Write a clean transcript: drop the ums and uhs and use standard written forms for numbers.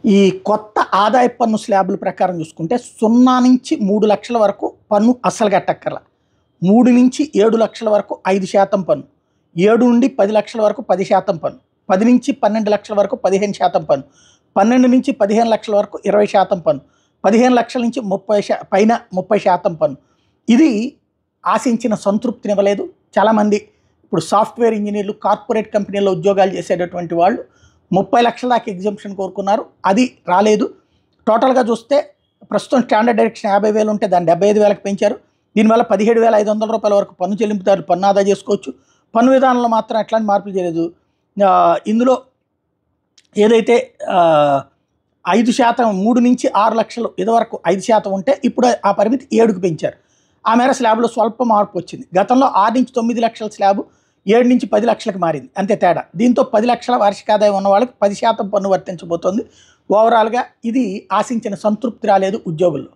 ఈ కొత్త ఆదాయపు పన్ను స్లాబుల ప్రకారం చూసుకుంటే 0 నుంచి 3 లక్షల వరకు పన్ను అస్సలు కట్టక్కర్ల. 3 నుంచి 7 లక్షల వరకు 5% పన్ను. 7 నుండి 10 లక్షల వరకు 10% పన్ను. 10 నుంచి 12 లక్షల వరకు 15% పన్ను. 12 నుంచి 15 లక్షల వరకు 20% పన్ను. 15 లక్షల నుంచి 30 పైన 30% పన్ను. ఇది ఆశించిన సంతృప్తినివ్వలేదు. చాలామంది ఇప్పుడు సాఫ్ట్వేర్ ఇంజనీర్లు, కార్పొరేట్ కంపెనీల్లో ఉద్యోగాలు చేసేటటువంటి వాళ్ళు 30 లక్షల దాకా ఎగ్జంప్షన్ కోరుకున్నారు. అది రాలేదు. టోటల్గా చూస్తే ప్రస్తుతం స్టాండర్డ్ డైరెక్షన్ 50,000 ఉంటే దాన్ని 75,000కి పెంచారు. దీనివల్ల 17,500 రూపాయల వరకు పన్ను చెల్లింపుదారులు పన్ను ఆదా చేసుకోవచ్చు. పన్ను విధానంలో మాత్రం ఎట్లాంటి మార్పులు చేయలేదు. ఇందులో ఏదైతే 5% 3 నుంచి 6 లక్షలు ఇదివరకు 5% ఉంటే ఇప్పుడు ఆ పరిమితి 7కి పెంచారు. ఆ మేర స్లాబ్లో స్వల్ప మార్పు వచ్చింది. గతంలో 6 నుంచి 9 లక్షల స్లాబు 7 నుంచి 10 లక్షలకు మారింది, అంతే తేడా. దీంతో 10 లక్షల వార్షిక ఆదాయం ఉన్న వాళ్ళకి 10% పన్ను వర్తించబోతోంది. ఓవరాల్గా ఇది ఆశించిన సంతృప్తి రాలేదు ఉద్యోగుల్లో.